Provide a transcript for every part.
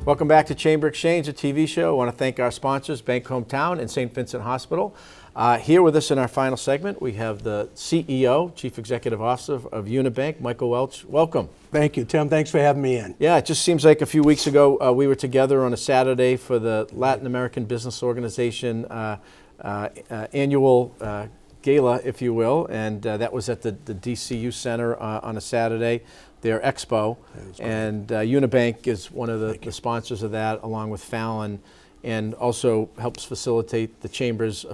Welcome back to Chamber Exchange, a TV show. I want to thank our sponsors, Bank Hometown and St. Vincent Hospital. Here with us in our final segment, we have the CEO, Chief Executive Officer of Unibank, Michael Welch. Welcome. Thank you, Tim. Thanks for having me in. Yeah, it just seems like a few weeks ago we were together on a Saturday for the Latin American Business Organization annual gala, if you will, and that was at the DCU Center on a Saturday, their expo, and Unibank is one of the sponsors of that, along with Fallon, and also helps facilitate the Chamber's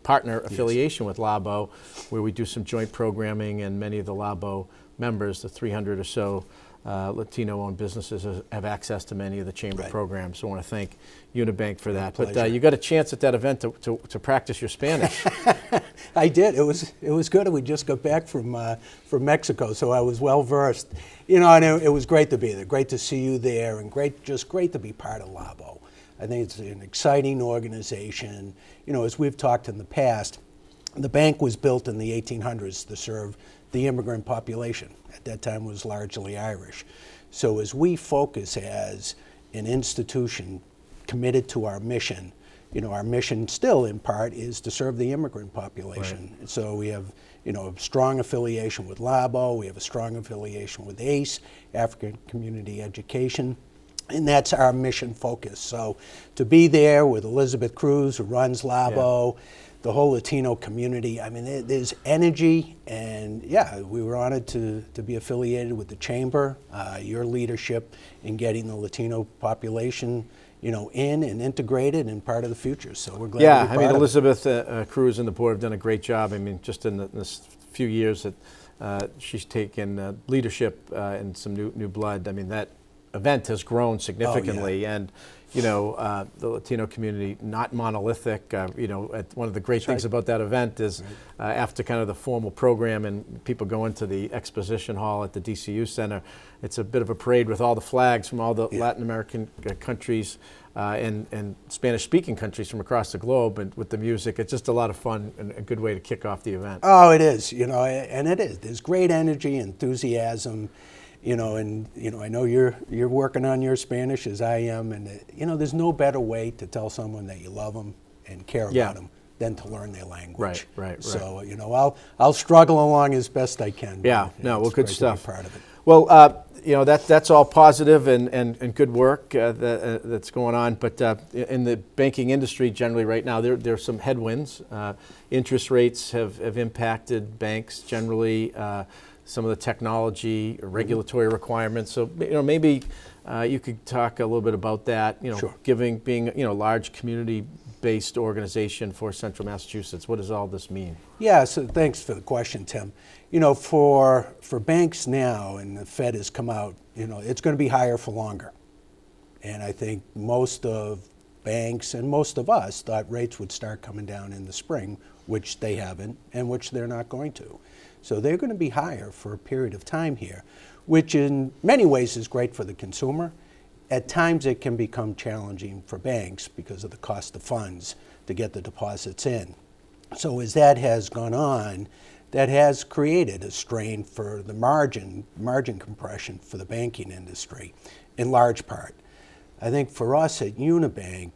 partner affiliation with LABO, where we do some joint programming, and many of the LABO members, the 300 or so Latino-owned businesses, have access to many of the Chamber programs. So I want to thank Unibank for that. But you got a chance at that event to practice your Spanish. I did. It was good. We just got back from Mexico, so I was well versed. You know, and it was great to be there. Great to see you there, and just great to be part of LABO. I think it's an exciting organization. You know, as we've talked in the past, the bank was built in the 1800s to serve the immigrant population. At that time, it was largely Irish. So as we focus as an institution committed to our mission, you know, our mission still in part is to serve the immigrant population. Right. So we have, you know, a strong affiliation with LABO, we have a strong affiliation with ACE, African Community Education, and that's our mission focus. So to be there with Elizabeth Cruz, who runs LABO, the whole Latino community, I mean, there's energy, and yeah, we were honored to be affiliated with the Chamber, your leadership in getting the Latino population, you know, in and integrated and part of the future. So we're glad to be part of it. Elizabeth Cruz and the board have done a great job. I mean, just in this few years that she's taken leadership and some new blood. I mean, that event has grown significantly, and you know, the Latino community, not monolithic. You know, one of the great things about that event is after kind of the formal program and people go into the exposition hall at the DCU Center, it's a bit of a parade with all the flags from all the Latin American countries and Spanish-speaking countries from across the globe, and with the music. It's just a lot of fun and a good way to kick off the event. Oh, it is, you know, and it is. There's great energy, enthusiasm. You know, and you know, I know you're working on your Spanish as I am, and you know, there's no better way to tell someone that you love them and care about them than to learn their language. Right. So you know, I'll struggle along as best I can. Yeah, no, well, good stuff. Part of it. Well, you know, that's all positive and good work that's going on. But in the banking industry generally right now, there are some headwinds. Interest rates have impacted banks generally. Some of the technology, regulatory requirements. So, you know, maybe you could talk a little bit about that. You know, being you know, a large community-based organization for Central Massachusetts. What does all this mean? Yeah, so thanks for the question, Tim. You know, for banks now, and the Fed has come out, you know, it's going to be higher for longer. And I think most of banks and most of us thought rates would start coming down in the spring, which they haven't, and which they're not going to. So they're going to be higher for a period of time here, which in many ways is great for the consumer. At times it can become challenging for banks because of the cost of funds to get the deposits in. So as that has gone on, that has created a strain for the margin compression for the banking industry, in large part. I think for us at Unibank,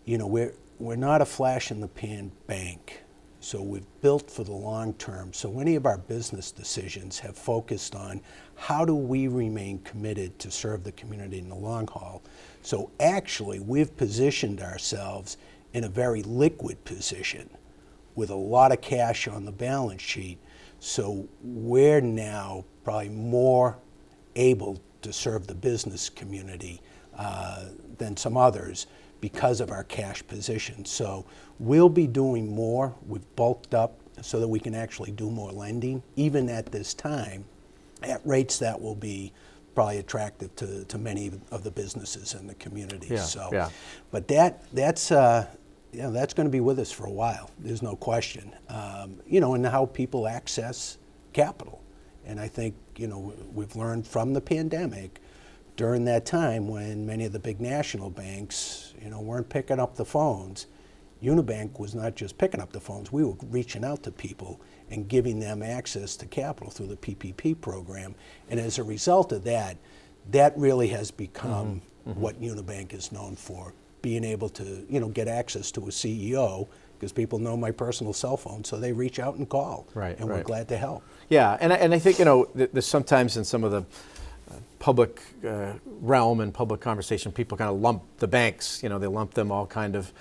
you know, we're not a flash in the pan bank. So we've built for the long term. So many of our business decisions have focused on how do we remain committed to serve the community in the long haul. So actually, we've positioned ourselves in a very liquid position with a lot of cash on the balance sheet. So we're now probably more able to serve the business community than some others because of our cash position. So we'll be doing more. We've bulked up so that we can actually do more lending, even at this time, at rates that will be probably attractive to many of the businesses in the community. But that's you know, that's going to be with us for a while. There's no question. You know, and how people access capital. And I think, you know, we've learned from the pandemic during that time when many of the big national banks, you know, weren't picking up the phones. Unibank was not just picking up the phones, we were reaching out to people and giving them access to capital through the PPP program. And as a result of that, that really has become what Unibank is known for, being able to, get access to a CEO, because people know my personal cell phone, so they reach out and call, Right, and we're right. glad to help. Yeah, and I think, there's sometimes in some of the public realm and public conversation, people kind of lump the banks, they lump them all kind of,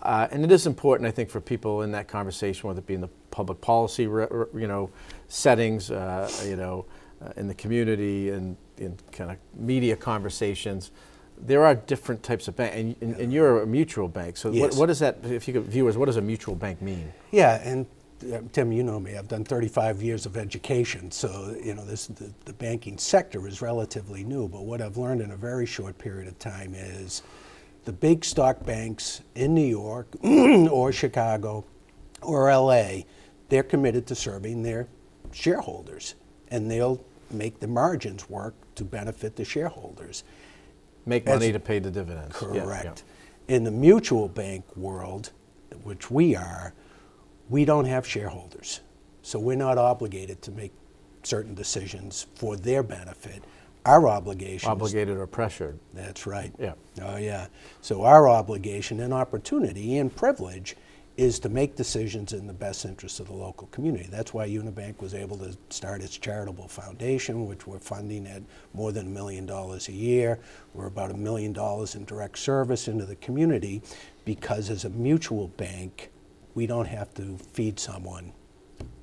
and it is important, I think, for people in that conversation, whether it be in the public policy, settings, in the community and in kind of media conversations, there are different types of banks, and you're a mutual bank. So Yes. what does that, if you could, viewers, what does a mutual bank mean? Yeah, and Tim, you know me, I've done 35 years of education, so the banking sector is relatively new, but what I've learned in a very short period of time is the big stock banks in New York or Chicago or LA, they're committed to serving their shareholders, and they'll make the margins work to benefit the shareholders. Make money to pay the dividends. Correct. In the mutual bank world, which we are, we don't have shareholders. So we're not obligated to make certain decisions for their benefit. Our obligation Obligated or pressured. That's right. Yeah. Oh, yeah. So our obligation and opportunity and privilege is to make decisions in the best interest of the local community. That's why Unibank was able to start its charitable foundation, which we're funding at more than $1 million a year. We're about $1 million in direct service into the community, because as a mutual bank, we don't have to feed someone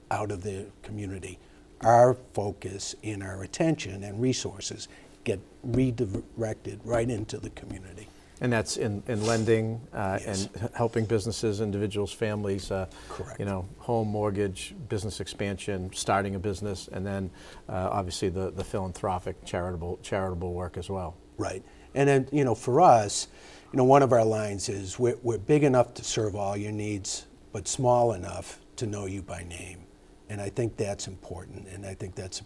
out of the community. Our focus and our attention and resources get redirected right into the community. And that's in lending Yes. and helping businesses, individuals, families, Correct. home mortgage, business expansion, starting a business, and then obviously the philanthropic charitable work as well. Right. And then, for us, one of our lines is we're big enough to serve all your needs, but small enough to know you by name. And I think that's important. And I think that's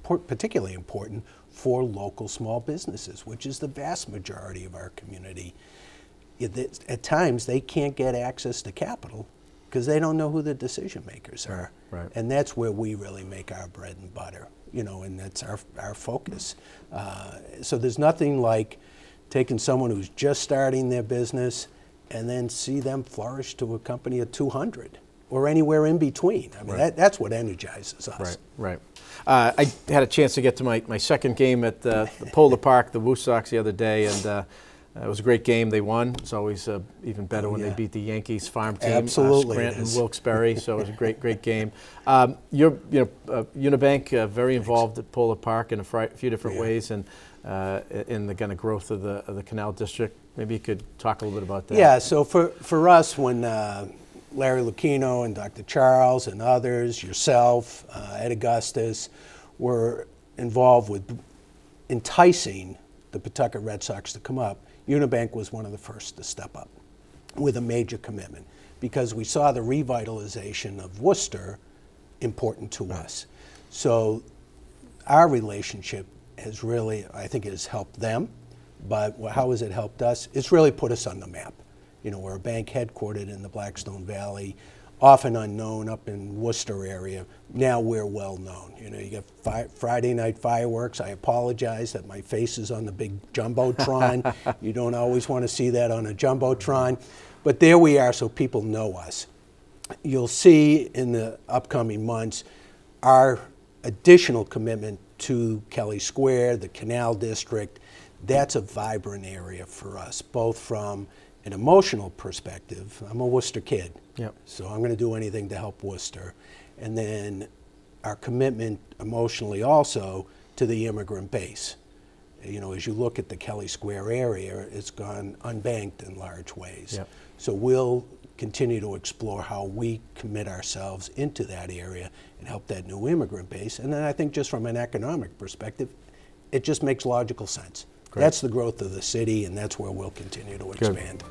particularly important for local small businesses, which is the vast majority of our community. At times, they can't get access to capital because they don't know who the decision makers are. Right. And that's where we really make our bread and butter, and that's our focus. So there's nothing like taking someone who's just starting their business and then see them flourish to a company of 200 or anywhere in between. I mean, Right. that's what energizes us. Right. I had a chance to get to my second game at the Polar Park, the Woo Sox, the other day, and it was a great game. They won. It's always even better when they beat the Yankees farm team, Absolutely, Scranton, it is. Wilkes-Barre. So it was a great game. You're Unibank, very involved at Polar Park in a few different ways, and in the kind of growth of the Canal District. Maybe you could talk a little bit about that. Yeah. So for us, when Larry Lucchino and Dr. Charles and others, yourself, Ed Augustus, were involved with enticing the Pawtucket Red Sox to come up, Unibank was one of the first to step up with a major commitment, because we saw the revitalization of Worcester important to us. So our relationship has really, I think, has helped them, but how has it helped us? It's really put us on the map. We're a bank headquartered in the Blackstone Valley, often unknown up in Worcester area. Now we're well known. You get Friday night fireworks. I apologize that my face is on the big Jumbotron. You don't always want to see that on a Jumbotron. But there we are, so people know us. You'll see in the upcoming months our additional commitment to Kelly Square, the Canal District. That's a vibrant area for us, both from an emotional perspective. I'm a Worcester kid, so I'm going to do anything to help Worcester. And then our commitment emotionally also to the immigrant base. As you look at the Kelly Square area, it's gone unbanked in large ways. So we'll continue to explore how we commit ourselves into that area and help that new immigrant base. And then I think just from an economic perspective, it just makes logical sense. Great. That's the growth of the city, and that's where we'll continue to expand.